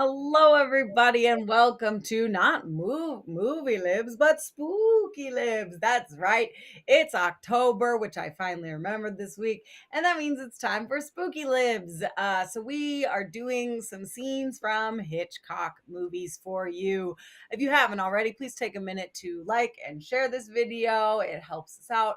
Hello, everybody, and welcome to not movie libs, but spooky libs. That's right. It's October, which I finally remembered this week, and that means it's time for spooky libs. So we are doing some scenes from Hitchcock movies for you. If you haven't already, please take a minute to like and share this video. It helps us out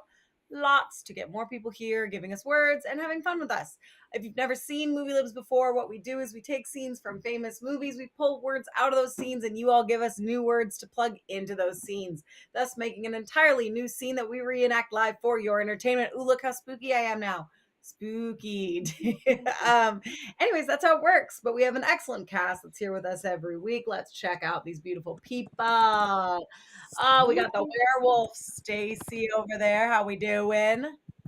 lots to get more people here, giving us words and having fun with us. If you've never seen Movie Libs before, what we do is we take scenes from famous movies, we pull words out of those scenes, and you all give us new words to plug into those scenes, thus making an entirely new scene that we reenact live for your entertainment. Ooh, look how spooky I am now. Spooky. Anyways, that's how it works. But we have an excellent cast that's here with us every week. Let's check out these beautiful people. Oh, we got the werewolf Stacey over there. How we doing?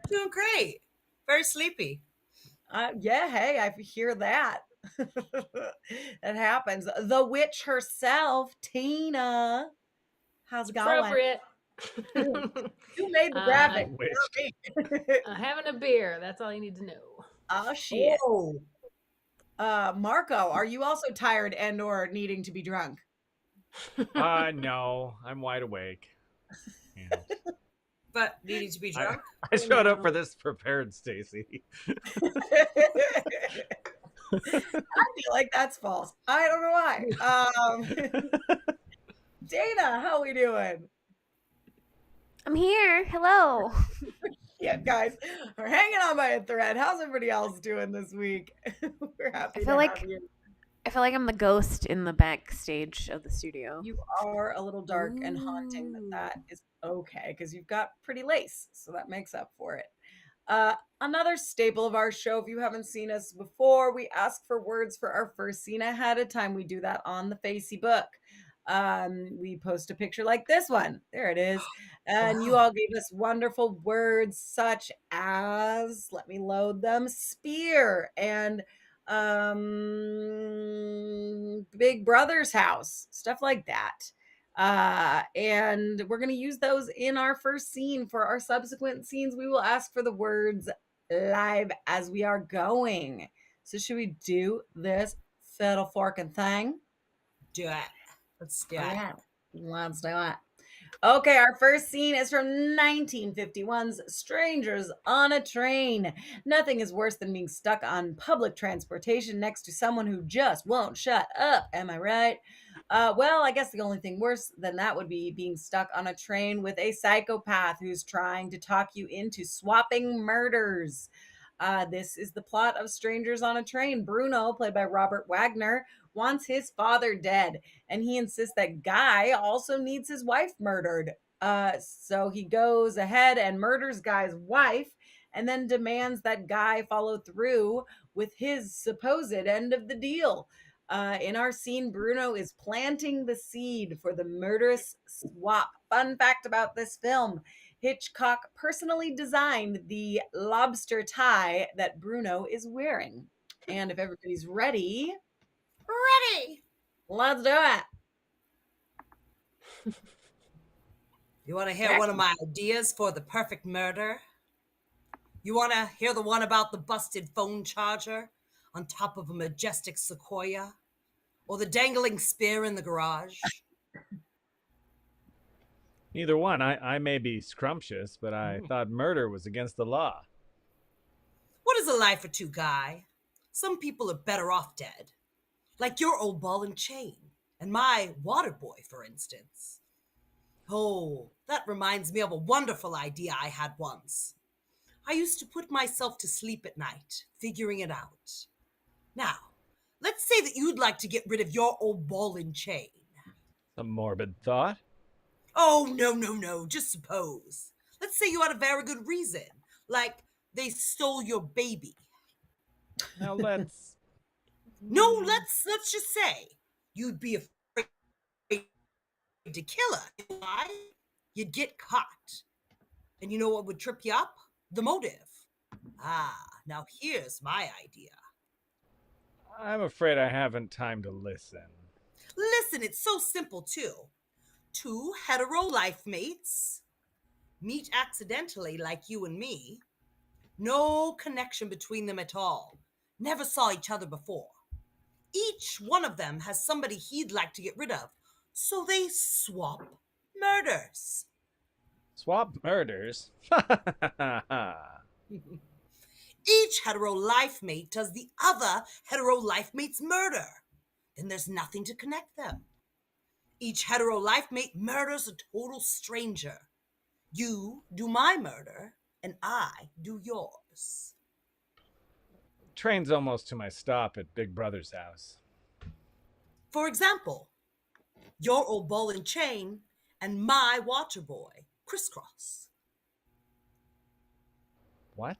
Doing great. Very sleepy. Yeah, hey, I hear that. That happens. The witch herself, Tina. How's it going? Appropriate. You made the uh, graphic. Witch. Having a beer. That's all you need to know. Oh shit. Oh, Marco, are you also tired and or needing to be drunk? No, I'm wide awake. Yeah. but needing to be drunk. I showed up for this prepared, Stacey. I feel like that's false. I don't know why. Dayna, how we doing? I'm here. Hello. Yeah, guys, we're hanging on by a thread. How's everybody else doing this week? We're happy I to feel have like you. I feel like I'm the ghost in the backstage of the studio. You are a little dark and haunting, but that is okay because you've got pretty lace, so that makes up for it. Another staple of our show, if you haven't seen us before, we ask for words for our first scene ahead of time. We do that on the Facebook. We post a picture like this one. There it is. And you Wow. all gave us wonderful words such as, let me load them, spear and Big Brother's house, stuff like that. And we're going to use those in our first scene. For our subsequent scenes, we will ask for the words live as we are going. So should we do this fiddle forking thing? Do it. Let's do it. Yeah, let's do it. Okay, our first scene is from 1951's Strangers on a Train. Nothing is worse than being stuck on public transportation next to someone who just won't shut up. Am I right? Well, I guess the only thing worse than that would be being stuck on a train with a psychopath who's trying to talk you into swapping murders. This is the plot of Strangers on a Train. Bruno, played by Robert Wagner, wants his father dead, and he insists that Guy also needs his wife murdered. So he goes ahead and murders Guy's wife and then demands that Guy follow through with his supposed end of the deal. In our scene, Bruno is planting the seed for the murderous swap. Fun fact about this film: Hitchcock personally designed the lobster tie that Bruno is wearing. And if everybody's ready, Ready. let's do it. You want to hear one of my ideas for the perfect murder? You want to hear the one about the busted phone charger on top of a majestic sequoia? Or the dangling spear in the garage? Neither one. I may be scrumptious, but I thought murder was against the law. What is a life or two, Guy? Some people are better off dead. Like your old ball and chain, and my water boy, for instance. Oh, that reminds me of a wonderful idea I had once. I used to put myself to sleep at night, figuring it out. Now, let's say that you'd like to get rid of your old ball and chain. A morbid thought. Oh, no, just suppose. Let's say you had a very good reason, like they stole your baby. Now let's. No, let's just say you'd be afraid to kill her. Why? You'd get caught. And you know what would trip you up? The motive. Now here's my idea. I'm afraid I haven't time to listen. Listen, it's so simple too. Two hetero life mates meet accidentally like you and me. No connection between them at all. Never saw each other before. Each one of them has somebody he'd like to get rid of, so they swap murders. Swap murders. Each hetero life mate does the other hetero life mate's murder. Then there's nothing to connect them. Each hetero life mate murders a total stranger. You do my murder, and I do yours. Train's almost to my stop at Big Brother's house. For example, your old ball and chain and my water boy crisscross. What?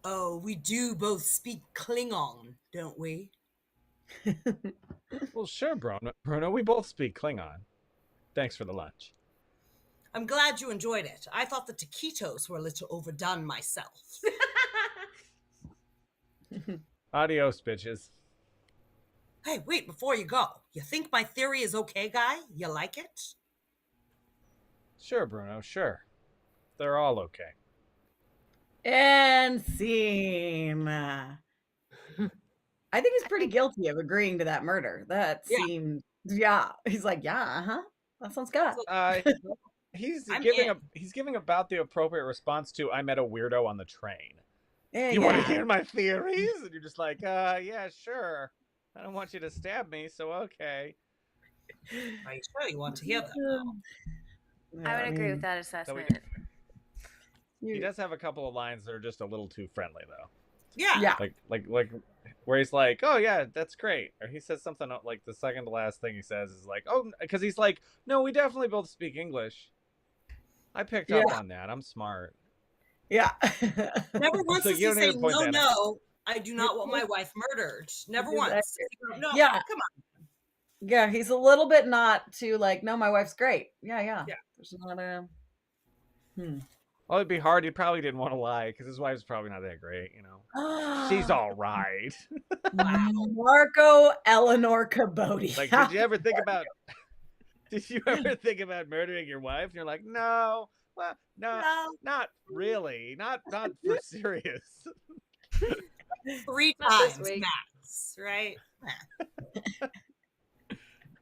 Oh, we do both speak Klingon, don't we? Well, sure, Bruno. We both speak Klingon. Thanks for the lunch. I'm glad you enjoyed it. I thought the taquitos were a little overdone myself. Adios, bitches. Hey, wait, before you go. You think my theory is okay, guy? You like it? Sure, Bruno, sure. They're all okay. And scene. I think he's pretty guilty of agreeing to that murder. That Yeah. seemed, yeah. He's like, yeah, uh-huh. That sounds good. He's I'm giving about the appropriate response to "I met a weirdo on the train." Yeah, You want to yeah. hear my theories? And you're just like, yeah, sure. I don't want you to stab me, so okay. Are you sure you want to hear that? Yeah, I would agree mean, with that we assessment. He does have a couple of lines that are just a little too friendly, though. Yeah. Yeah. Like where he's like, "Oh yeah, that's great," or he says something like the second to last thing he says is like, "Oh," because he's like, "No, we definitely both speak English. I picked up on that. I'm smart." Yeah. Never once So does you he don't need say, to point no, that out. no, I do not want my wife murdered. Never once. No, Yeah. come on. Yeah, he's a little bit not too like, no, my wife's great. Yeah. Yeah. There's not a. Well, it'd be hard. He probably didn't want to lie because his wife's probably not that great, you know. She's all right. Wow. Marco Eleanor Cabodi. Like, did you ever think about? Did you ever think about murdering your wife? And you're like, no. Well, no, not really. Not for serious. 3 Not this times week. max, right?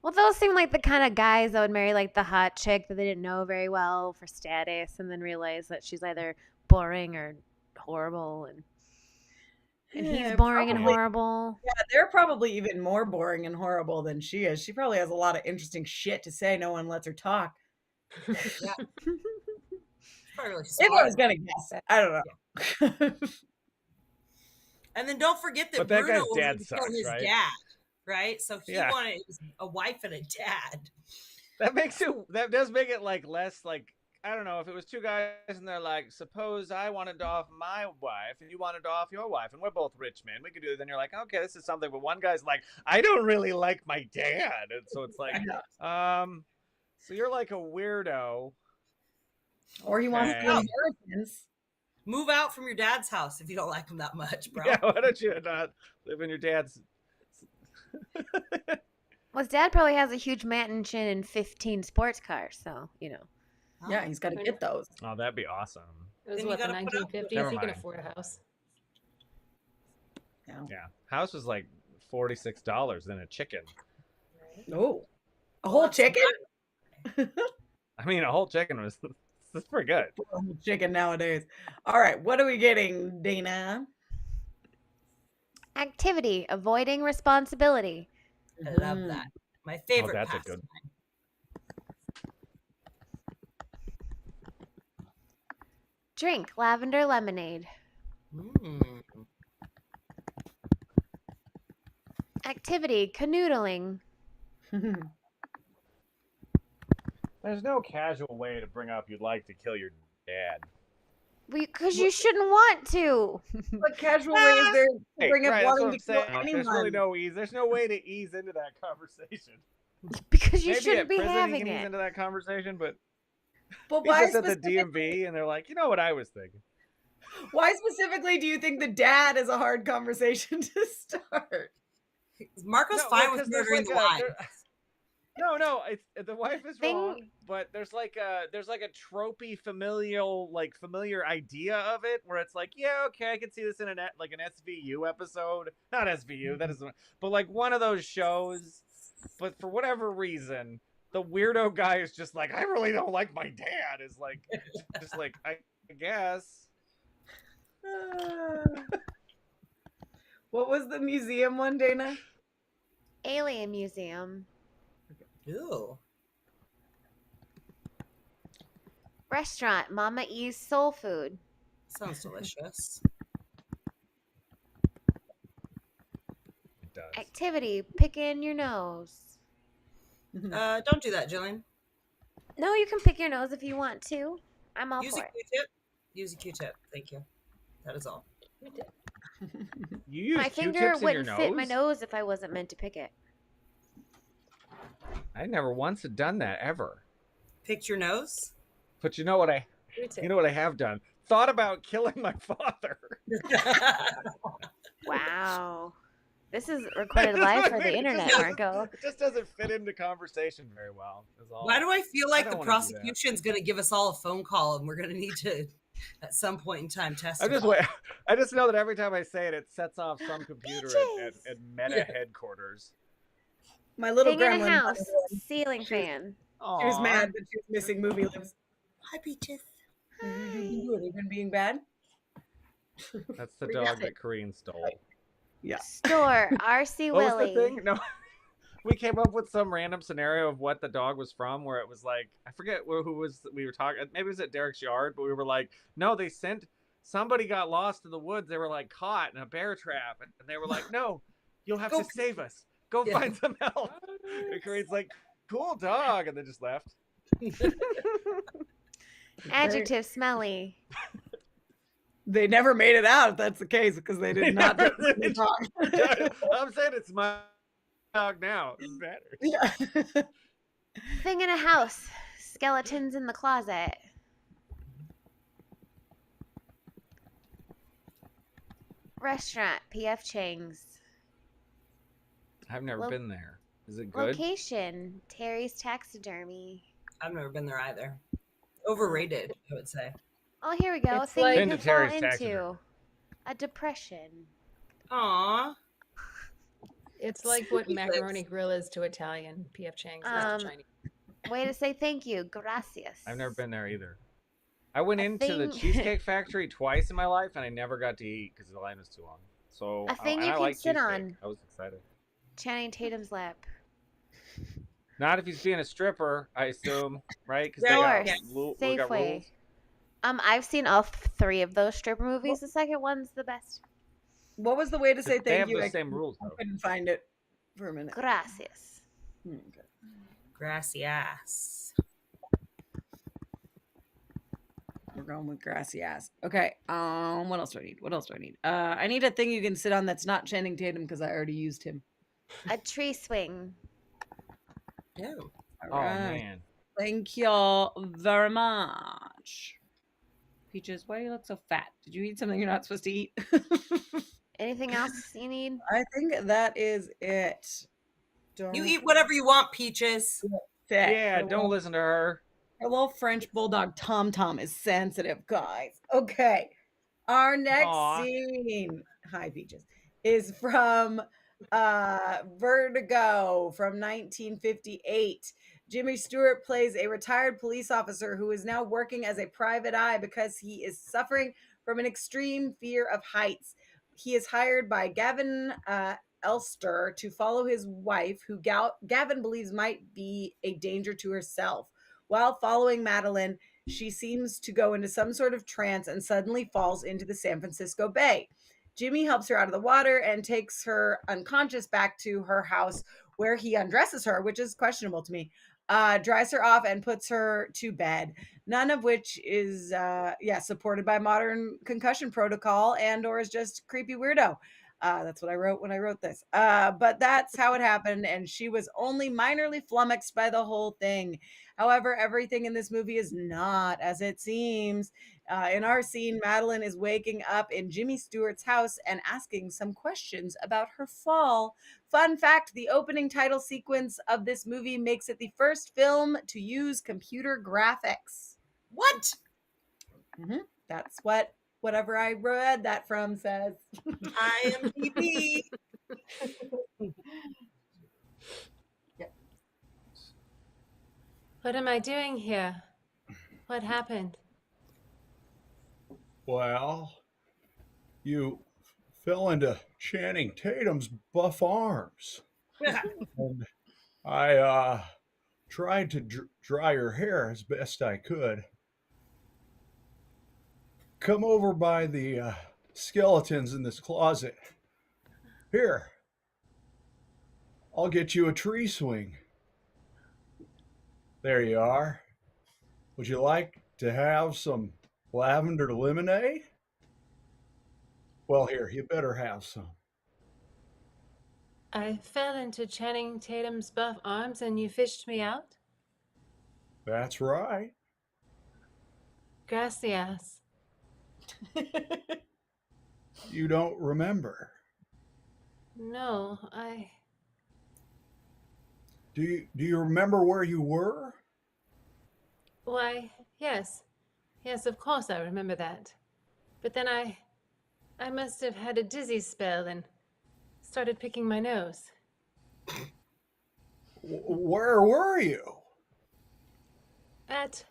Well, those seem like the kind of guys that would marry like the hot chick that they didn't know very well for status, and then realize that she's either boring or horrible, and he's Yeah, boring and probably. horrible. Yeah, they're probably even more boring and horrible than she is. She probably has a lot of interesting shit to say. No one lets her talk. Yeah. Probably really If I smart. was gonna guess, I don't know. And then don't forget that But that Bruno guy's wanted dad to kill sucks, his right? dad, right? So he Yeah. wanted a wife and a dad. That does make it like less like, I don't know, if it was two guys and they're like, suppose I wanted to off my wife and you wanted to off your wife and we're both rich men, we could do it. Then you're like, okay, this is something. But one guy's like, I don't really like my dad. And so it's like, so you're like a weirdo. Or he wants the Okay. inheritance. Move out from your dad's house if you don't like him that much, bro. Yeah, why don't you not live in your dad's? Well, his dad probably has a huge mansion and 15 sports cars, so you know. Yeah, he's got to get those. Oh, that'd be awesome. It was Then you what, the gotta put up with it. 1950s? Never He can mind. afford a house. Yeah, house was like $46, then a chicken. Oh, a whole chicken? I mean, a whole chicken was that's pretty good. A whole chicken nowadays. All right, what are we getting, Dayna? Activity, avoiding responsibility. I love that. My favorite that's a pastime. good- Drink lavender lemonade. Mm. Activity, canoodling. There's no casual way to bring up you'd like to kill your dad. Because you shouldn't want to. What casual way is there to Hey, bring up right, that's what wanting I'm to kill saying. anyone? There's really no ease. There's no way to ease into that conversation. Because you Maybe shouldn't at be prison you having can ease it. into that conversation, but But he's why just at the specifically, DMV and they're like, you know what I was thinking. why specifically do you think the dad is a hard conversation to start? Marco's No, fine well, with 'cause there's murdering like the a- wife. there- No, it's the wife is Thing- wrong, but there's like a tropey familiar idea of it where it's like, yeah, okay, I can see this in an SVU episode. Not SVU, that isn't, but like one of those shows. But for whatever reason, the weirdo guy is just like, I really don't like my dad. Is like, just like I guess. What was the museum one, Dayna? Alien Museum. Ew. Restaurant, Mama E's Soul Food. Sounds delicious. It does. Activity, picking your nose. Don't do that, Jillian. No, you can pick your nose if you want to. I'm all Use a for it. Q-tip. Use a Q-tip. Thank you. That is all. You use My finger Q-tips in your wouldn't fit my nose? nose if I wasn't meant to pick it. I never once had done that ever. Picked your nose? But you know what I Q-tip. have done? Thought about killing my father. Wow. This is recorded live for the internet, Marco. It just doesn't fit into conversation very well. Is all. Why do I feel like I the don't wanna do that. prosecution's going to give us all a phone call and we're going to need to, at some point in time, testify? I just know that every time I say it, it sets off some computer at Meta headquarters. My little Thing in a gremlin. house, ceiling fan. She was mad that she was missing movie Libs. Hi, Peaches. What have you been doing? You been being bad? That's the We dog got that it. Coreen stole. Yeah. Store, RC What was Willie. the thing? No, we came up with some random scenario of what the dog was from, where it was like, I forget who was we were talking. Maybe it was at Derek's yard, but we were like, no, they sent somebody got lost in the woods. They were like caught in a bear trap, and they were like, no, you'll have Go to save us. Go Yeah. find some help. And Coreen's like, cool dog, and then just left. Adjective, smelly. They never made it out if that's the case because they did not never get the did. dog. I'm saying it's my dog now. It matters. Yeah. Thing in a house, skeletons in the closet. Restaurant, PF Chang's. I've never Lo- been there. Is it good? Location, Terry's Taxidermy. I've never been there either. Overrated, I would say. Oh, here we go. It's Thing like- you Been can to fall Terry's into. Taxidermy. A depression. Aw. It's like what macaroni grill is to Italian. PF Chang's is to Chinese. Way to say thank you. Gracias. I've never been there either. I went A into the thing- Cheesecake Factory twice in my life, and I never got to eat because the line was too long. So A thing and you I can like sit cheesecake. on. I was excited. Channing Tatum's lap. Not if he's being a stripper, I assume, right? Because Store, Yeah. we got Safeway. rules. I've seen all three of those stripper movies. The second one's the best. What was the way to say They thank have you? the I same rules, though. couldn't find it for a minute. Gracias. Okay. Grassy ass. We're going with grassy ass. Okay. What else do I need? I need a thing you can sit on that's not Channing Tatum because I already used him. A tree swing. Ew. All Oh right. man, Thank you very much. Peaches, why do you look so fat? Did you eat something you're not supposed to eat? Anything else you need? I think that is it. You eat whatever you want, Peaches. Fit. yeah, don't listen to her. Our little French bulldog Tom Tom is sensitive, guys. Okay. Our next Aw. scene, hi Peaches, is from Vertigo from 1958. Jimmy Stewart plays a retired police officer who is now working as a private eye because he is suffering from an extreme fear of heights. He is hired by Gavin Elster to follow his wife, who Gavin believes might be a danger to herself. While following Madeline, she seems to go into some sort of trance and suddenly falls into the San Francisco Bay. Jimmy helps her out of the water and takes her unconscious back to her house, where he undresses her, which is questionable to me, dries her off and puts her to bed, none of which is supported by modern concussion protocol and or is just creepy weirdo. That's what I wrote when I wrote this. But that's how it happened, and she was only minorly flummoxed by the whole thing. However, everything in this movie is not as it seems. In our scene, Madeline is waking up in Jimmy Stewart's house and asking some questions about her fall. Fun fact, the opening title sequence of this movie makes it the first film to use computer graphics. What? That's what whatever I read that from says. IMDb. What am I doing here? What happened? Well, you fell into Channing Tatum's buff arms. And I tried to dry your hair as best I could. Come over by the skeletons in this closet. Here, I'll get you a tree swing. There you are. Would you like to have some lavender lemonade? Well, here, you better have some. I fell into Channing Tatum's buff arms and you fished me out? That's right. Gracias. You don't remember. No, Do you remember where you were? Why, yes. Yes, of course I remember that. But then I must have had a dizzy spell and started picking my nose. Where were you? At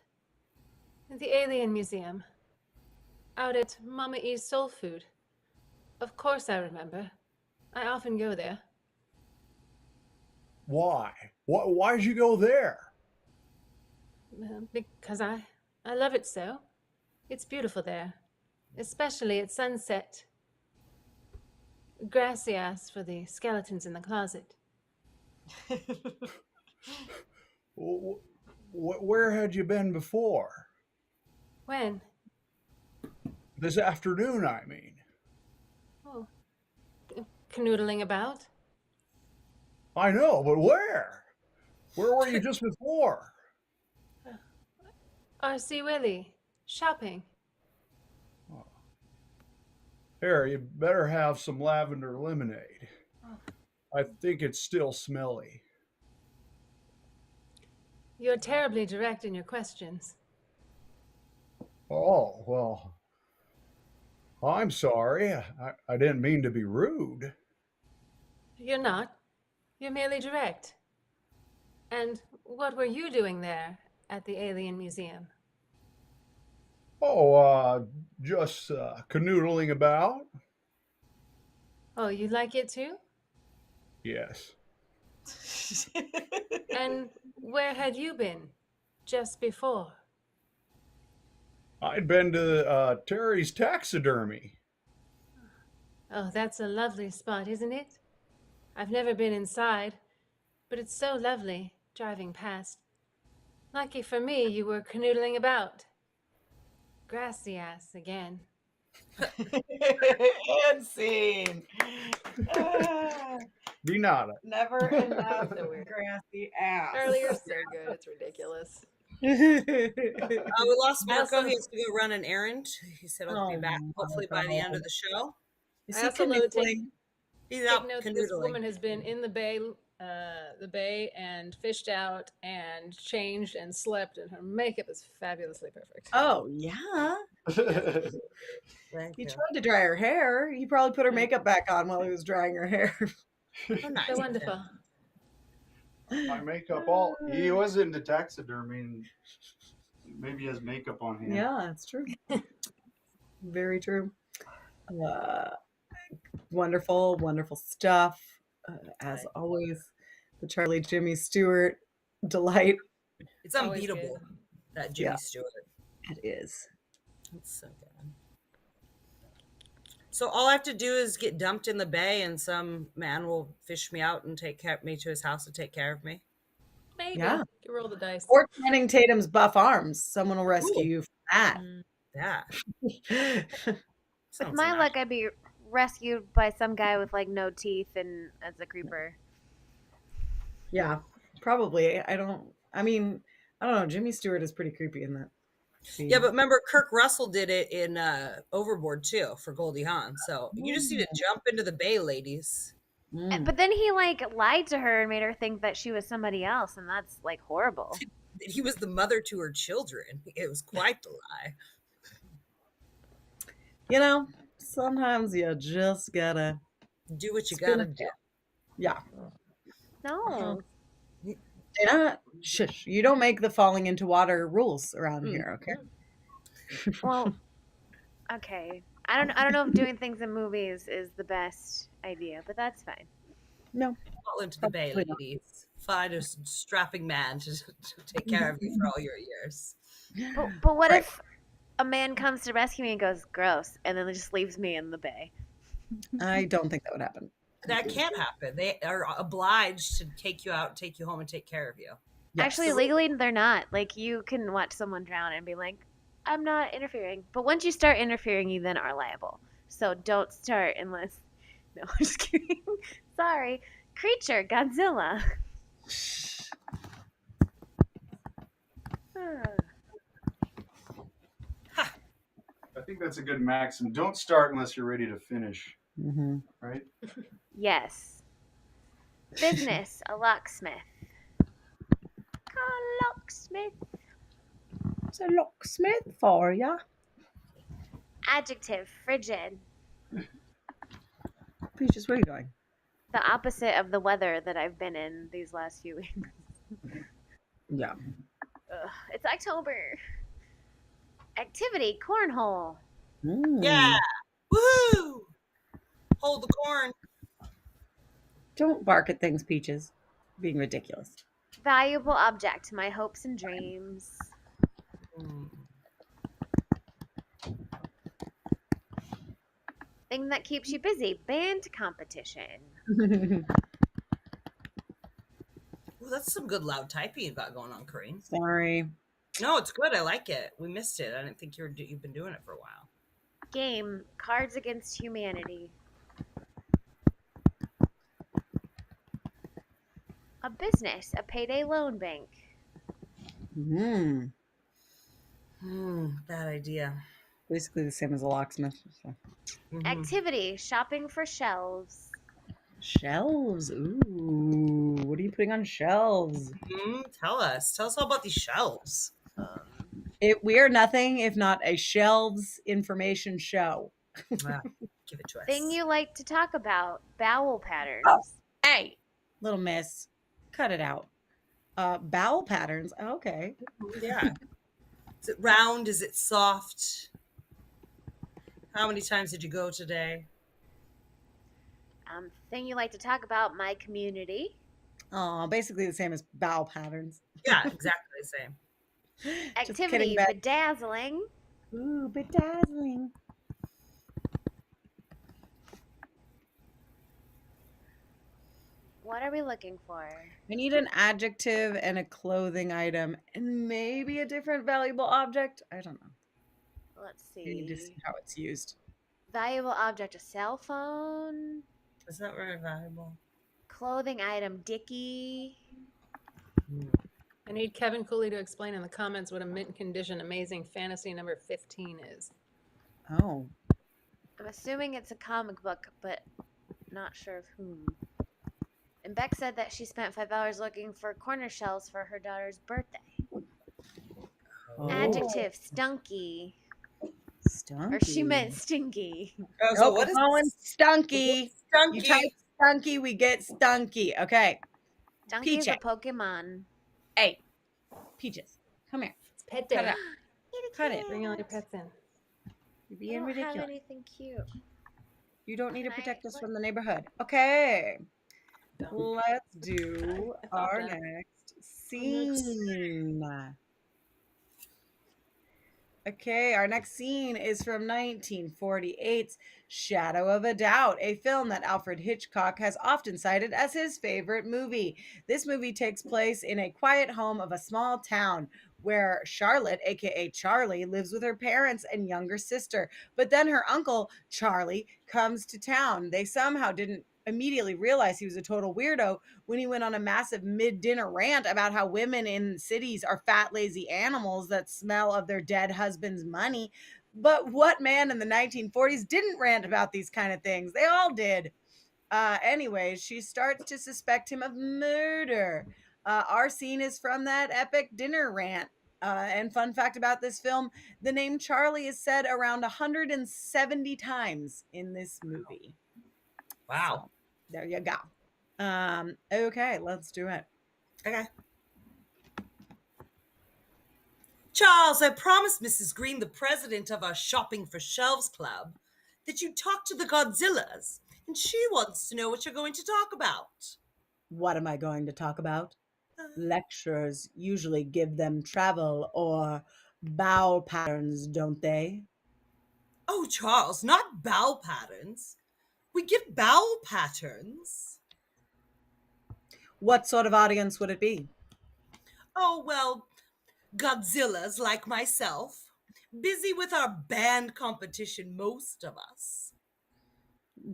the Alien Museum. Out at Mama E's Soul Food. Of course I remember. I often go there. Why? Why'd you go there? Because I love it so. It's beautiful there. Especially at sunset. Gracias for the skeletons in the closet. Where had you been before? When? This afternoon, I mean. Oh, canoodling about. I know, but where? Where were you just before? R.C. Willie, shopping. Here, you better have some lavender lemonade. I think it's still smelly. You're terribly direct in your questions. Oh, well, I'm sorry. I didn't mean to be rude. You're not. You're merely direct. And what were you doing there at the Alien Museum? Oh, just canoodling about. Oh, you like it too? Yes. And where had you been just before? I'd been to Terry's taxidermy. Oh, that's a lovely spot, isn't it? I've never been inside, but it's so lovely driving past. Lucky for me, you were canoodling about. Gracias again. And scene. De nada. Never enough grassy ass. Earlier, so good. It's ridiculous. We lost Marco. He has to go run an errand. He said he'll be back hopefully by the end of the show. Is I he also want to take canoodling? He's out note that this woman canoodling. has been in the bay and fished out and changed and slept, and her makeup is fabulously perfect. Oh yeah. Thank He you. tried to dry her hair. He probably put her makeup back on while he was drying her hair. Oh, nice. So wonderful. My makeup all he was into taxidermy and maybe he has makeup on him. Yeah, that's true. Very true. Wonderful, wonderful stuff. As always, the Charlie Jimmy Stewart delight. It's Always unbeatable, good. that Jimmy Yeah. Stewart. It is. It's so good. So all I have to do is get dumped in the bay and some man will fish me out and take me to his house to take care of me. Maybe. Yeah. You roll the dice. Or Channing Tatum's buff arms. Someone will rescue Ooh. you from that. Yeah. With Sounds my nice. luck, I'd be rescued by some guy with like no teeth and as a creeper. Yeah, probably. I don't know. Jimmy Stewart is pretty creepy in that scene. Yeah, but remember Kirk Russell did it in Overboard too for Goldie Hawn. So you just need to jump into the bay, ladies. But then he like lied to her and made her think that she was somebody else, and that's like horrible. He was the mother to her children. It was quite the lie. You know, sometimes you just gotta Do what you spin gotta a do. tale. Yeah. No. Dayna, shush. You don't make the falling into water rules around here, okay? Well, okay. I don't know if doing things in movies is the best idea, but that's fine. No. Fall into the bay, Probably not. ladies. Find a strapping man to take care of you for all your years. But what Right. if a man comes to rescue me and goes gross, and then just leaves me in the bay? I don't think that would happen. That can't happen. They are obliged to take you out, take you home, and take care of you. Yes. Actually, legally, they're not. Like, you can watch someone drown and be like, I'm not interfering. But once you start interfering, you then are liable. So don't start unless. No, I'm just kidding. Sorry. Creature, Godzilla. I think that's a good maxim. Don't start unless you're ready to finish, Mhm. right? Yes. Business, a locksmith. A locksmith. It's a locksmith for ya. Adjective, frigid. Peaches, where are you going? The opposite of the weather that I've been in these last few weeks. Yeah. Ugh, it's October. Activity, cornhole. Yeah. Woo! Hold the corn. Don't bark at things, Peaches. Being ridiculous. Valuable object, my hopes and dreams. Thing that keeps you busy, band competition. Ooh, that's some good loud typing you got going on, Coreen. Sorry. No, it's good. I like it. We missed it. I didn't think you've been doing it for a while. Game, Cards Against Humanity. A business, a payday loan bank. Bad idea. Basically the same as a locksmith. So. Activity, shopping for shelves. Shelves. Ooh. What are you putting on shelves? Tell us all about these shelves. We are nothing if not a shelves information show. Wow. Give it to us. Thing you like to talk about, bowel patterns. Oh, hey, little miss, cut it out. Bowel patterns. Okay. Yeah. Is it round? Is it soft? How many times did you go today? Thing you like to talk about, my community. Oh, basically the same as bowel patterns. Yeah, exactly the same. Just Activity, kidding, Beth. bedazzling. Ooh, bedazzling. What are we looking for? I need an adjective and a clothing item and maybe a different valuable object. I don't know. Let's I need to see. see how it's used. Valuable object, a cell phone. Is that very valuable? Clothing item, Dickie. I need Kevin Cooley to explain in the comments what a mint condition amazing fantasy number 15 is. Oh. I'm assuming it's a comic book, but not sure of whom. And Beck said that she spent 5 hours looking for corner shelves for her daughter's birthday. Oh. Adjective, stunky. Stunky. Or she meant stinky. Oh, so what is Going stunky? stunky? You type stunky, we get stunky. Okay. Stunky is a Peach. Pokemon. Hey, Peaches, come here. It's pet Cut day. it out. Cut it. Bring all your pets in. You're I being don't have ridiculous. anything cute. You don't need to Can I protect us look? from the neighborhood. Okay. Don't. Let's do I thought our that. next scene. Okay, our next scene is from 1948's Shadow of a Doubt, a film that Alfred Hitchcock has often cited as his favorite movie. This movie takes place in a quiet home of a small town where Charlotte, aka Charlie, lives with her parents and younger sister. But then her uncle, Charlie, comes to town. They somehow didn't immediately realize he was a total weirdo when he went on a massive mid-dinner rant about how women in cities are fat, lazy animals that smell of their dead husband's money. But what man in the 1940s didn't rant about these kind of things? They all did. Anyways, she starts to suspect him of murder. Our scene is from that epic dinner rant. And fun fact about this film, the name Charlie is said around 170 times in this movie. Wow. So, there you go. Okay, let's do it. Okay. Charles, I promised Mrs. Green, the president of our Shopping for Shelves Club, that you'd talk to the Godzillas, and she wants to know what you're going to talk about. What am I going to talk about? Lecturers usually give them travel or bowel patterns, don't they? Oh, Charles, not bowel patterns. We give bowel patterns. What sort of audience would it be? Oh, well, Godzillas like myself. Busy with our band competition, most of us.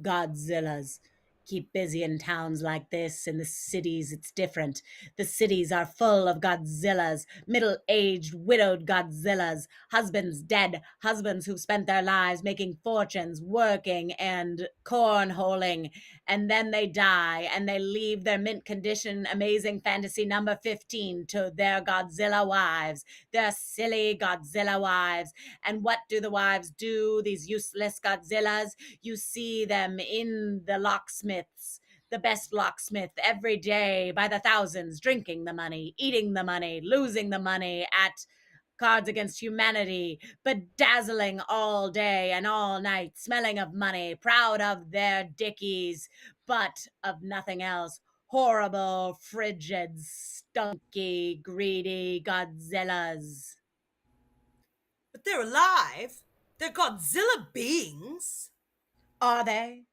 Godzillas. Keep busy in towns like this. In the cities, it's different. The cities are full of Godzillas, middle-aged, widowed Godzillas, husbands dead, husbands who've spent their lives making fortunes, working and cornholing, and then they die, and they leave their mint condition amazing fantasy number 15 to their Godzilla wives, their silly Godzilla wives. And what do the wives do, these useless Godzillas? You see them in the locksmiths, the best locksmith every day by the thousands, drinking the money, eating the money, losing the money at Cards Against Humanity, bedazzling all day and all night, smelling of money, proud of their dickies, but of nothing else. Horrible, frigid, stunky, greedy Godzillas. But they're alive. They're Godzilla beings. Are they?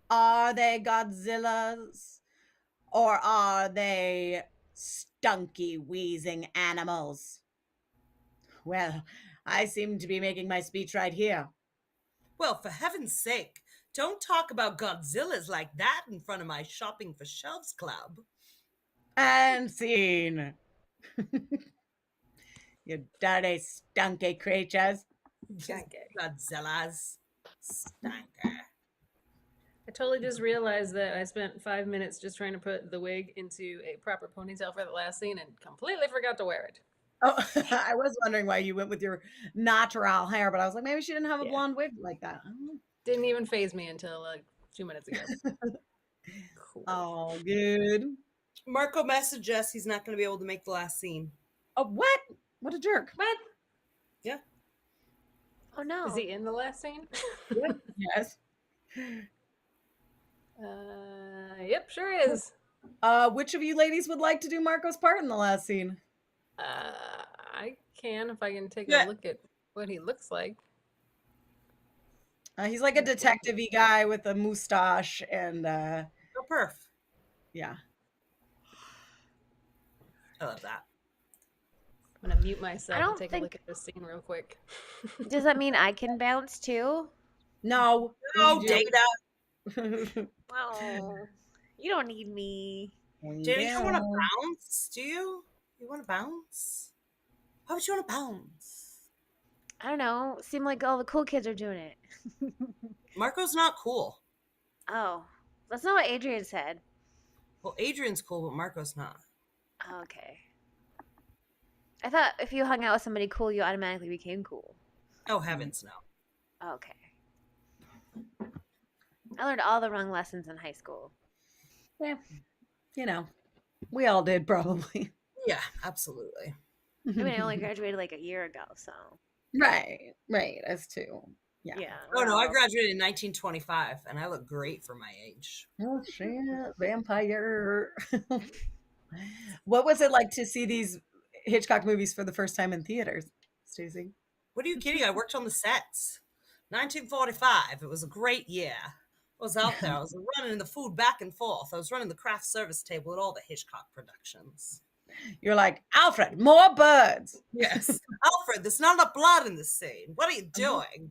Are they Godzillas? Or are they stunky, wheezing animals? Well, I seem to be making my speech right here. Well, for heaven's sake, don't talk about Godzillas like that in front of my Shopping for Shelves Club. And scene. You dirty, stunky creatures. Godzillas. Stanker. I totally just realized that I spent 5 minutes just trying to put the wig into a proper ponytail for the last scene and completely forgot to wear it. Oh, I was wondering why you went with your natural hair, but I was like, maybe she didn't have a Yeah. blonde wig like that. I don't know. Didn't even phase me until like 2 minutes ago. Cool. Oh, good. Marco messaged us he's not going to be able to make the last scene. Oh, what? What a jerk. What? Yeah. Oh no. Is he in the last scene? Yes. Yep, sure is. Which of you ladies would like to do Marco's part in the last scene? I can if I can take Yeah. a look at what he looks like. He's like a detective-y guy with a mustache and Oh, perf. yeah. I love that. I'm gonna mute myself I and don't take a think- look at this scene real quick. Does that mean I can bounce too? No. Oh, You Dayna. Oh, you don't need me. Dayna, you don't want to bounce, do you? You want to bounce? Why would you want to bounce? I don't know. Seem like all the cool kids are doing it. Marco's not cool. Oh, that's not what Adrian said. Well, Adrian's cool, but Marco's not. Okay. I thought if you hung out with somebody cool, you automatically became cool. Oh, heavens no. Okay. I learned all the wrong lessons in high school. Yeah. You know, we all did probably. Yeah, absolutely. I mean, I only graduated like a year ago, so Right. Us too. Yeah. yeah. Oh no, I well, graduated in 1925, and I look great for my age. Oh shit, vampire. What was it like to see these Hitchcock movies for the first time in theaters, Stacey? What are you kidding? I worked on the sets. 1945. It was a great year. I was out there. I was running the food back and forth. I was running the craft service table at all the Hitchcock productions. You're like, Alfred, more birds. Yes. Alfred, there's not enough blood in this scene. What are you doing?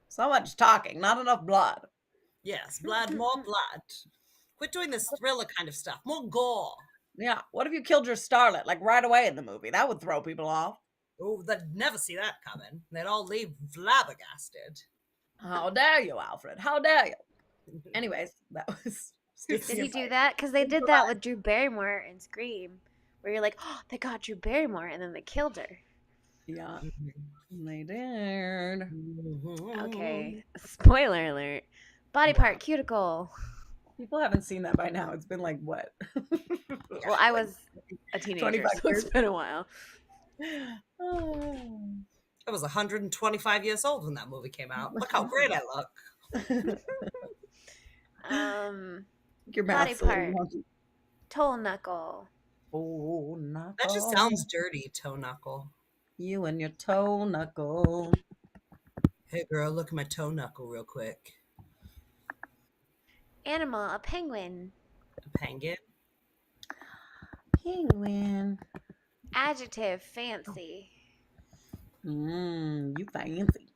So much talking, not enough blood. Yes, blood, more blood. Quit doing this thriller kind of stuff. More gore. Yeah. What if you killed your starlet like right away in the movie? That would throw people off. Oh, they'd never see that coming. They'd all leave flabbergasted. How dare you, Alfred? How dare you? Anyways, that was. Did he do that? Because they did that with Drew Barrymore in Scream, where you're like, oh, they got Drew Barrymore, and then they killed her. Yeah, they did. Okay, spoiler alert. Body part, cuticle. People haven't seen that by now. It's been like what? Well, I was a teenager, 25 so years. it's been a while. I was 125 years old when that movie came out. Look how great I look. Your Body math's a little part. wonky. Toe knuckle. Oh, knuckle. That just sounds dirty, toe knuckle. You and your toe knuckle. Hey girl, look at my toe knuckle real quick. Animal, a penguin. A penguin? Penguin. Adjective, fancy. You fancy.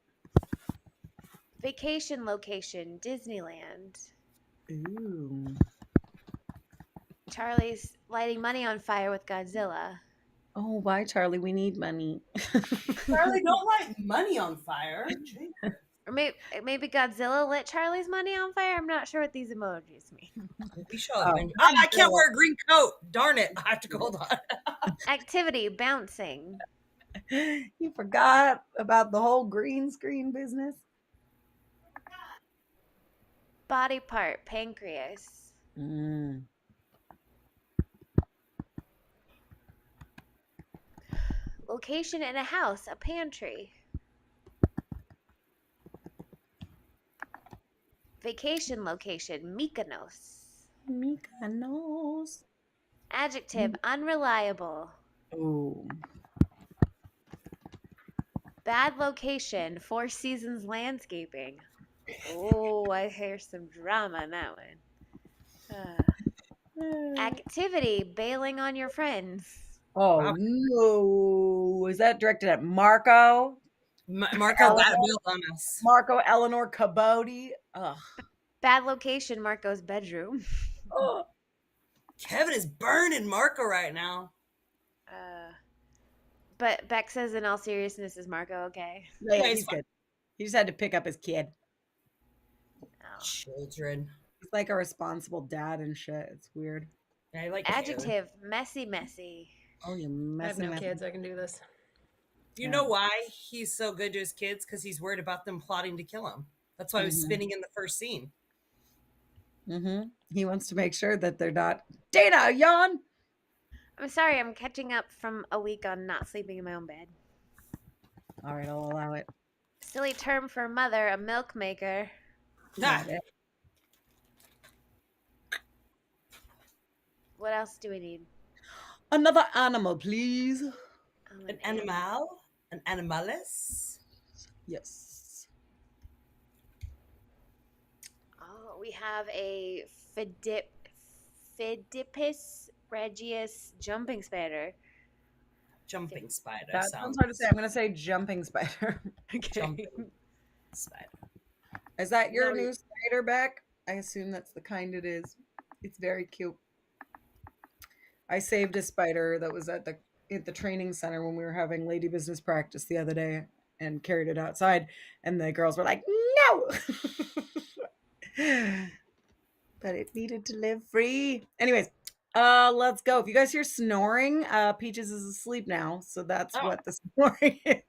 Vacation location, Disneyland. Ooh. Charlie's lighting money on fire with Godzilla. Oh, why, Charlie? We need money. Charlie, don't light money on fire. Or maybe Godzilla lit Charlie's money on fire. I'm not sure what these emojis mean. We show them. I can't wear a green coat. Darn it. I have to go. Hold on. Activity, bouncing. You forgot about the whole green screen business? Body part, pancreas. Location in a house, a pantry. Vacation location, Mykonos. Mykonos. Adjective, unreliable. Ooh. Bad location, Four Seasons landscaping. Oh, I hear some drama in that one. Activity, bailing on your friends. Oh, no. Is that directed at Marco? Marco got a bill on us. Marco Eleanor Cabodi? Ugh. Bad location, Marco's bedroom. Oh. Kevin is burning Marco right now. But Beck says, in all seriousness, is Marco okay? Yeah, Yeah, he's he's fine. good. He just had to pick up his kid. Oh. Children. He's like a responsible dad and shit. It's weird. Yeah, I like Adjective, messy. Oh, you I have messy, no messy. kids. I can do this. You know why he's so good to his kids? Because he's worried about them plotting to kill him. That's why he was spinning in the first scene. He wants to make sure that they're not. Dayna, yawn. I'm sorry, I'm catching up from a week on not sleeping in my own bed. All right, I'll allow it. Silly term for mother, a milk maker. Ah, Got it. What else do we need? Another animal, please. Oh, an animal? An animalis? Yes. Oh, we have a Phidippus regius jumping spider. Jumping spider. That sounds hard to say. I'm going to say jumping spider. Jumping spider. Is that your new spider, Beck? I assume that's the kind it is. It's very cute. I saved a spider that was at the training center when we were having lady business practice the other day and carried it outside, and the girls were like, no. But it needed to live free. Anyways, let's go. If you guys hear snoring, Peaches is asleep now, so that's what the snoring is.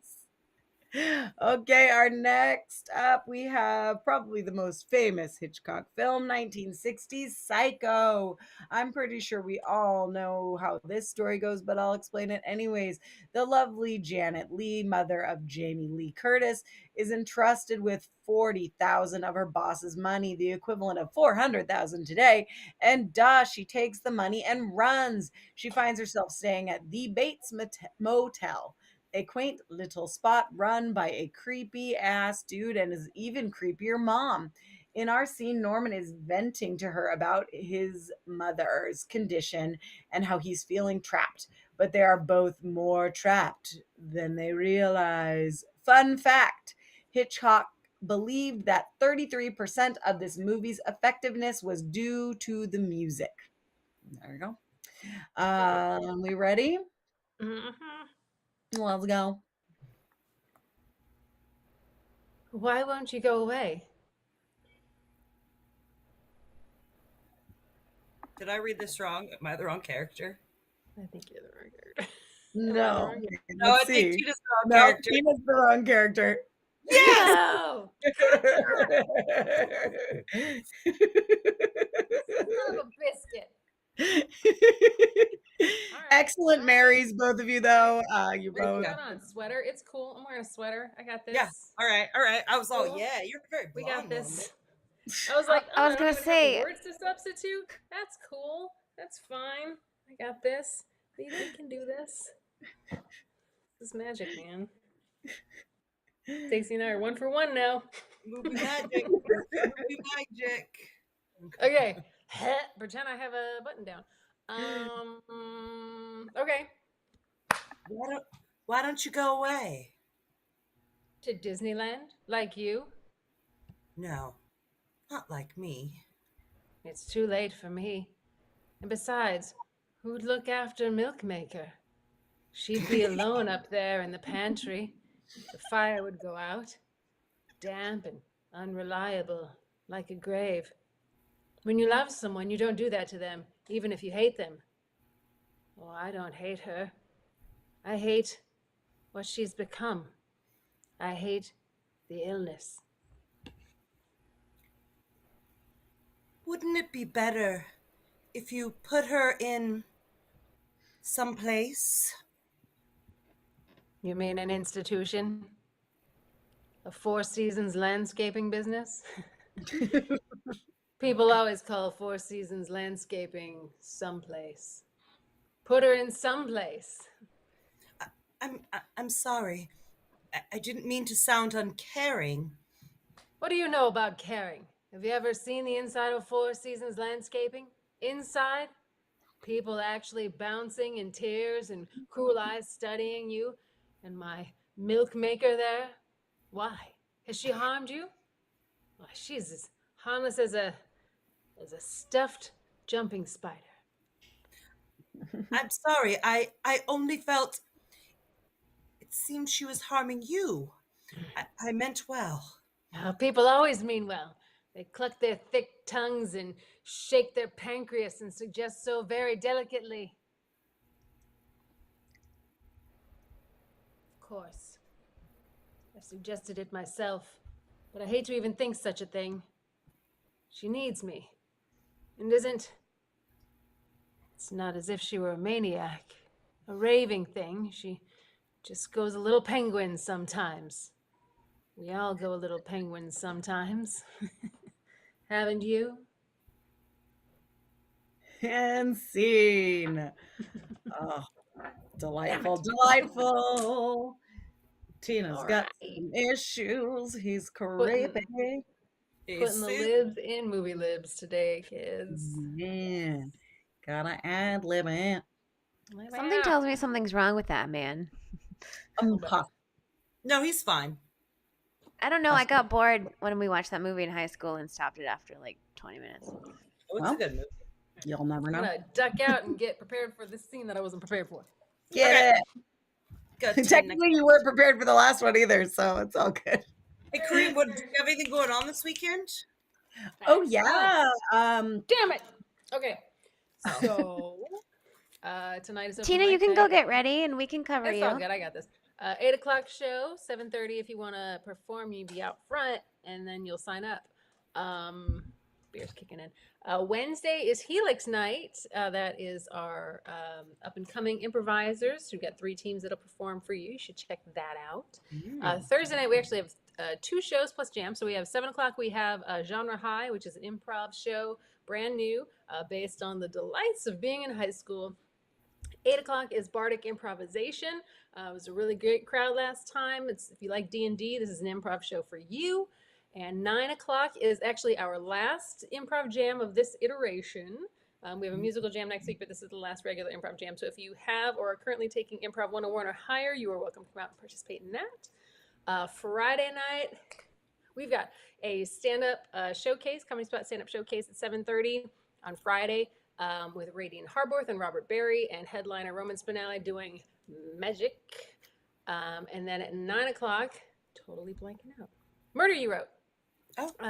Okay, our next up, we have probably the most famous Hitchcock film, 1960s Psycho. I'm pretty sure we all know how this story goes, but I'll explain it anyways. The lovely Janet Leigh, mother of Jamie Lee Curtis, is entrusted with 40,000 of her boss's money, the equivalent of 400,000 today, and she takes the money and runs. She finds herself staying at the Bates Motel, a quaint little spot run by a creepy ass dude and his even creepier mom. In our scene, Norman is venting to her about his mother's condition and how he's feeling trapped, but they are both more trapped than they realize. Fun fact: Hitchcock believed that 33% of this movie's effectiveness was due to the music. There we go. We ready? Mhm. Let's go. Why won't you go away? Did I read this wrong? Am I the wrong character? I think you're the wrong character. No. No, Let's I think see. Tina's the wrong No, character. Tina's the wrong character. Yes! No! Son of a biscuit. Excellent Marys, both of you, though. You What do you both. got on? Sweater? It's cool. I'm wearing a sweater. I got this. Yeah. All right. I was all, Cool. yeah, you're very We blonde. got this. I was like, I was don't gonna even have say- any words to substitute. That's cool. That's fine. I got this. We can do this. This is magic, man. Stacey and I are 1 for 1 now. Movie magic. Movie magic. Okay. Pretend I have a button down. Okay. Why don't you go away? To Disneyland, like you. No, not like me. It's too late for me. And besides, who'd look after Milkmaker? She'd be alone up there in the pantry. The fire would go out, damp and unreliable, like a grave. When you love someone, you don't do that to them, even if you hate them. Oh, I don't hate her. I hate what she's become. I hate the illness. Wouldn't it be better if you put her in someplace? You mean an institution? A Four Seasons landscaping business? People always call Four Seasons landscaping someplace. Put her in someplace. I'm sorry. I didn't mean to sound uncaring. What do you know about caring? Have you ever seen the inside of Four Seasons landscaping? Inside? People actually bouncing in tears and cruel eyes studying you, and my milkmaker there? Why? Has she harmed you? Why, she's as harmless as a stuffed jumping spider. I'm sorry. I only felt it seemed she was harming you. I meant well. Oh, people always mean well. They cluck their thick tongues and shake their pancreas and suggest so very delicately. Of course. I suggested it myself, but I hate to even think such a thing. She needs me. And it's not as if she were a maniac, a raving thing. She just goes a little penguin sometimes. We all go a little penguin sometimes. Haven't you? And scene. Oh, delightful, delightful. Tina's got some issues. He's creepy. Putting the libs in movie libs today, kids. Man, gotta ad lib it. Something tells me something's wrong with that man. No, he's fine. I don't know. I got bored when we watched that movie in high school and stopped it after like 20 minutes. Oh, it's Well, a good movie. You'll never I'm know. gonna duck out and get prepared for this scene that I wasn't prepared for. Get Good. it. Technically, you weren't prepared for the last one either, so it's all good. Hey, Coreen, do you have anything going on this weekend? Oh yeah. Damn it. Okay. So tonight is open Tina, you mic can go night. get ready and we can cover It's you. all good. I got this. 8 o'clock show, 7:30 if you want to perform, you be out front, and then you'll sign up. Beer's kicking in. Wednesday is Helix Night. That is our up-and-coming improvisers. We've got 3 teams that'll perform for you. You should check that out. Thursday night, we actually have 2 shows plus jam. So we have 7 o'clock, we have Genre High, which is an improv show, brand new, based on the delights of being in high school. 8 o'clock is Bardic Improvisation. It was a really great crowd last time. If you like D&D, this is an improv show for you. And 9 o'clock is actually our last improv jam of this iteration. We have a musical jam next week, but this is the last regular improv jam. So if you have or are currently taking Improv 101 or higher, you are welcome to come out and participate in that. Friday night, we've got a stand-up showcase, Comedy Spot stand-up showcase at 7:30 on Friday. With Radiant Harborth and Robert Berry and headliner Roman Spinelli doing Magic. And then at 9 o'clock, totally blanking out, Murder You Wrote.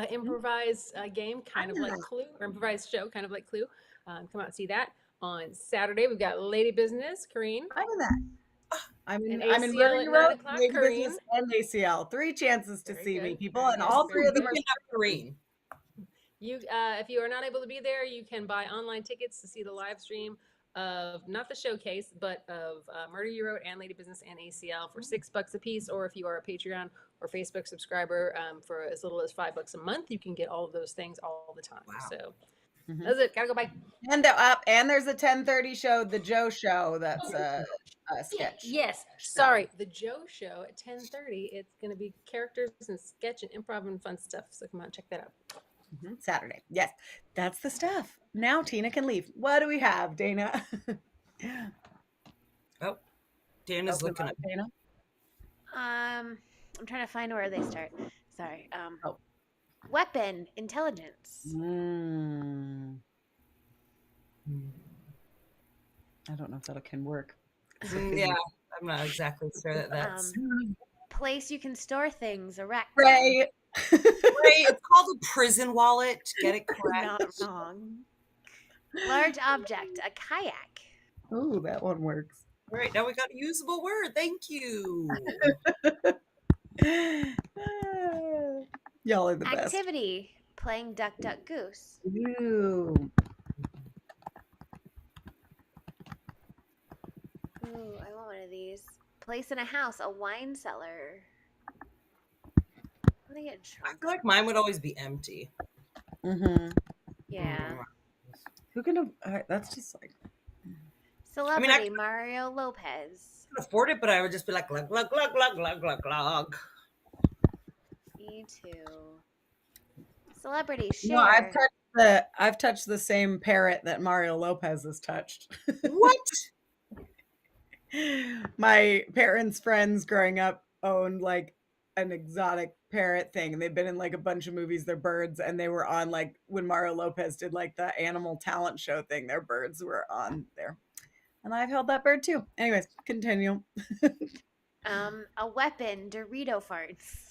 Improvised game, kind of like Clue, or improvised show, kind of like Clue. Come out and see that. On Saturday, we've got Lady Business, Coreen. I'm in that. I'm in ACL Murder at You 9 Wrote, o'clock, Lady Coreen. Business, and ACL. 3 chances to Very see me, good. people, Very and good. all 3 of them are. Picking up Green. You, if you are not able to be there, you can buy online tickets to see the live stream of not the showcase, but of Murder You Wrote and Lady Business and ACL for $6 a piece. Or if you are a Patreon or Facebook subscriber, for as little as $5 a month, you can get all of those things all the time. Wow. So that's it. Gotta go. Bye. And there's a 10:30 show, the Joe Show. That's a sketch. Yes. Sorry, the Joe Show at 10:30. It's gonna be characters and sketch and improv and fun stuff. So come on, check that out. Saturday. Yes, that's the stuff. Now Tina can leave. What do we have, Dayna? Oh, Dana's looking at Dayna. I'm trying to find where they start. Sorry. Oh. Weapon intelligence. I don't know if that can work. Yeah, I'm not exactly sure that that's Place you can store things. A rack. Ray. It's called a prison wallet. Get it correct. Not wrong. Large object. A kayak. Ooh, that one works. All right, now we got a usable word. Thank you. Y'all are the best. Activity. Playing duck, duck, goose. Ooh. Ooh, I want one of these. Place in a house. A wine cellar. How do I get I drunk? feel like mine would always be empty. Yeah. Who can? That's just like. Celebrity. Mario Lopez. I could afford it, but I would just be like, glug, glug, glug, glug, glug, glug, glug. Me too. Celebrity. Share. No, I've touched the same parrot that Mario Lopez has touched. What? My parents' friends growing up owned like an exotic parrot thing, and they've been in like a bunch of movies. They're birds, and they were on like when Mario Lopez did like the animal talent show thing. Their birds were on there, and I've held that bird too. Anyways, continue. A weapon. Dorito farts.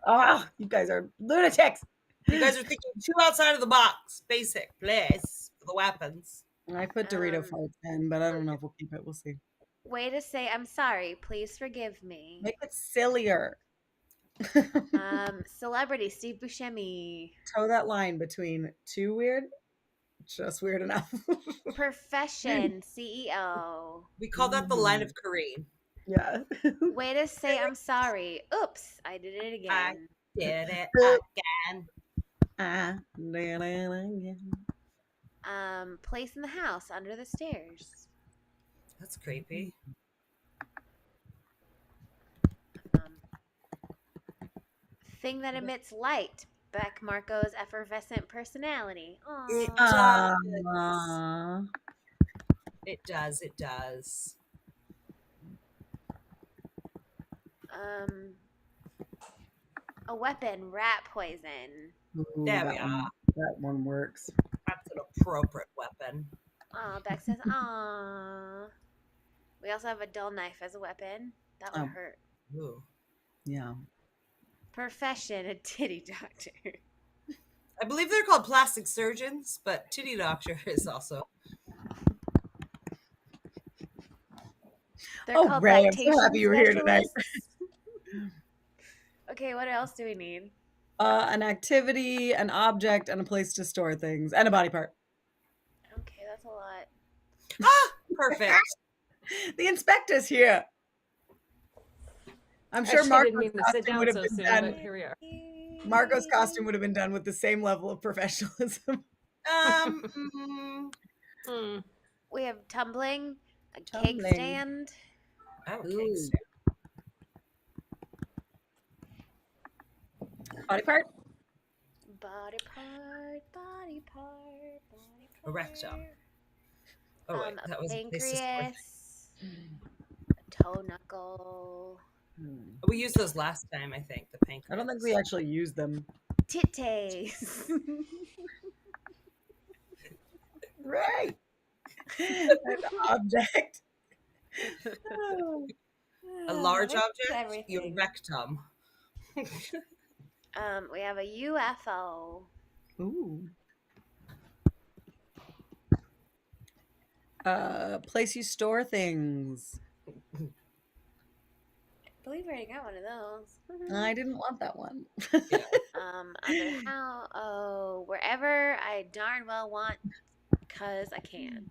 Oh, you guys are lunatics. You guys are thinking too outside of the box. Basic place for the weapons. I put Dorito farts in, but I don't know if we'll keep it. We'll see. Way to say I'm sorry. Please forgive me. Make it sillier. Celebrity. Steve Buscemi. Toe that line between too weird, just weird enough. Profession. CEO. We call that the line of Coreen. Yeah. Way to say I'm sorry. Oops, I did it again. Did it again. Place in the house under the stairs. That's creepy. Thing that emits light. Beck Marco's effervescent personality. It Aww. does. It does. It does. A weapon. Rat poison. Ooh, There we are. That one works. That's an appropriate weapon. Oh, Beck says, "Aw." We also have a dull knife as a weapon. That would hurt. Ooh. Yeah. Profession, a titty doctor. I believe they're called plastic surgeons, but titty doctor is also. They're Oh, called Ray, I'm so lactation happy you were here tonight. specialists. Okay, what else do we need? An activity, an object, and a place to store things, and a body part. Okay, that's a lot. Ah, perfect. The inspector's here. I'm sure I Marco's didn't mean to sit costume would down have so been soon, but done. here we are. Marco's costume would have been done with the same level of professionalism. Hmm. We have tumbling, a cake Tumbling. stand. Oh, Ooh. cakes. Body part. Body part, body part, body part. Erectum. Oh, wait, A that was a place to store pancreas, a toe knuckle, We used those last time, I think. The pancreas. I don't think we actually used them. titties. Right. An object. A large That's object. Your everything. rectum. We have a UFO. Ooh. Place you store things. I believe we already got one of those. I didn't want that one. Under how? Oh, wherever I darn well want, cause I can.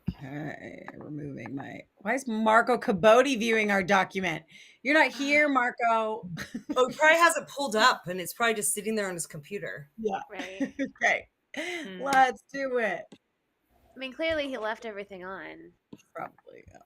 Okay, removing my. Why is Marco Cabodi viewing our document? You're not here, Marco. Oh, he probably has it pulled up, and it's probably just sitting there on his computer. Yeah. Right. Okay. Let's do it. I mean, clearly he left everything on. Probably. Yeah.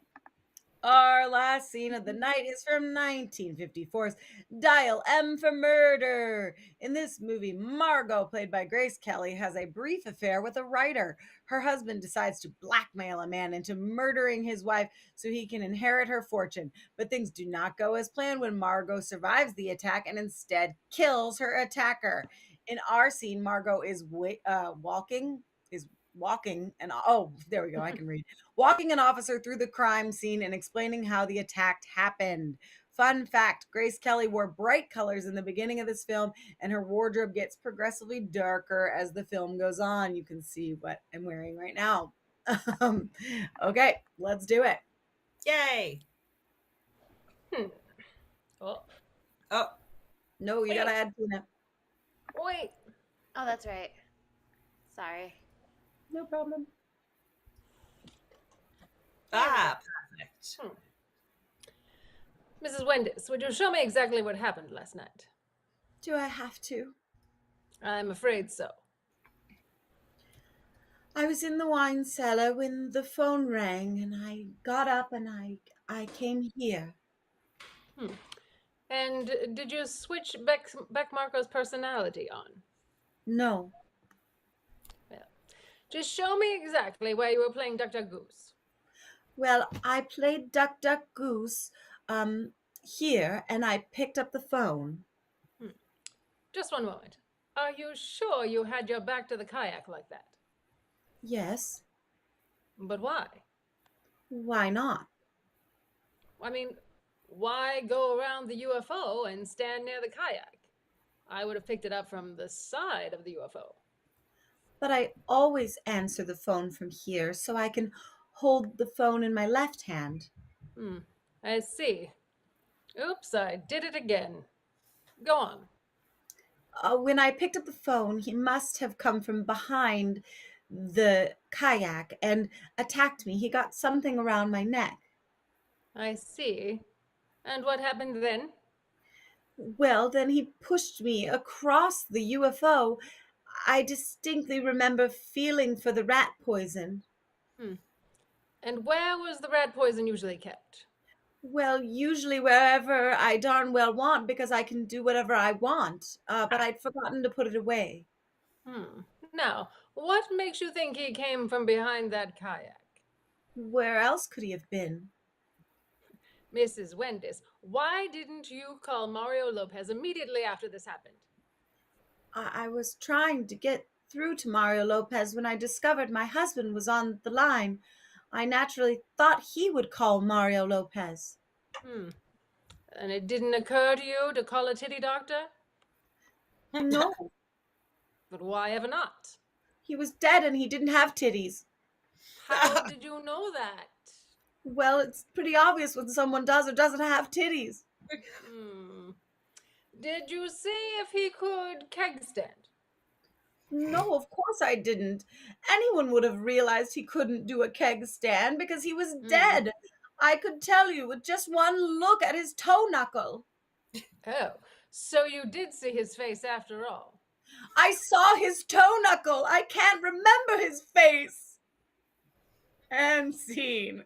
Our last scene of the night is from 1954's Dial M for Murder. In this movie, Margot, played by Grace Kelly, has a brief affair with a writer. Her husband decides to blackmail a man into murdering his wife so he can inherit her fortune. But things do not go as planned when Margot survives the attack and instead kills her attacker. In our scene, Margot is walking and there we go, I can read. Walking an officer through the crime scene and explaining how the attack happened. Fun fact, Grace Kelly wore bright colors in the beginning of this film, and her wardrobe gets progressively darker as the film goes on. You can see what I'm wearing right now. Okay, let's do it. Yay! Oh, Oh, No, you gotta add Tina. wait. Oh, that's right. Sorry. No problem. perfect. Mrs. Wendis, would you show me exactly what happened last night? Do I have to? I'm afraid so. I was in the wine cellar when the phone rang, and I got up and I came here. And did you switch Beck Marco's personality on? No. Just show me exactly where you were playing Duck Duck Goose. Well, I played Duck Duck Goose here, and I picked up the phone. Just one moment. Are you sure you had your back to the kayak like that? Yes. But why? Why not? I mean, why go around the UFO and stand near the kayak? I would have picked it up from the side of the UFO. But I always answer the phone from here, so I can hold the phone in my left hand. I see. Oops, I did it again. Go on. When I picked up the phone, he must have come from behind the kayak and attacked me. He got something around my neck. I see. And what happened then? Well, then he pushed me across the UFO. I distinctly remember feeling for the rat poison. And where was the rat poison usually kept? Well, usually wherever I darn well want, because I can do whatever I want. But I'd forgotten to put it away. Now, what makes you think he came from behind that kayak? Where else could he have been? Mrs. Wendis, why didn't you call Mario Lopez immediately after this happened? I was trying to get through to Mario Lopez when I discovered my husband was on the line. I naturally thought he would call Mario Lopez. And it didn't occur to you to call a titty doctor? No, But why ever not? he was dead and he didn't have titties. How did you know that? Well, it's pretty obvious when someone does or doesn't have titties. Hmm. Did you see if he could keg stand? No, of course I didn't. Anyone would have realized he couldn't do a keg stand because he was dead. I could tell you with just one look at his toe knuckle. Oh, so you did see his face after all. I saw his toe knuckle. I can't remember his face. And scene.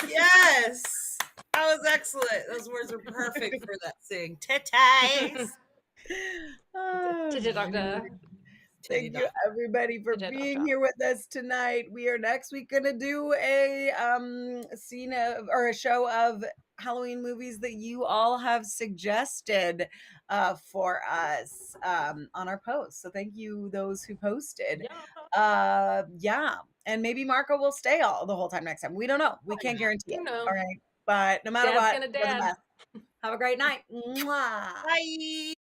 Yes. That was excellent. Those words were perfect for that sing. Titties. Did you, Doctor? Thank you everybody for Did being Doctor. here with us tonight. We are next week gonna do a scene of or a show of Halloween movies that you all have suggested for us on our post. So thank you those who posted. Yeah. And maybe Marco will stay all the whole time next time. We don't know. We can't guarantee it. You know. All right. But no matter Dad's what, gonna you're the dad. best. Have a great night. Mwah. Bye.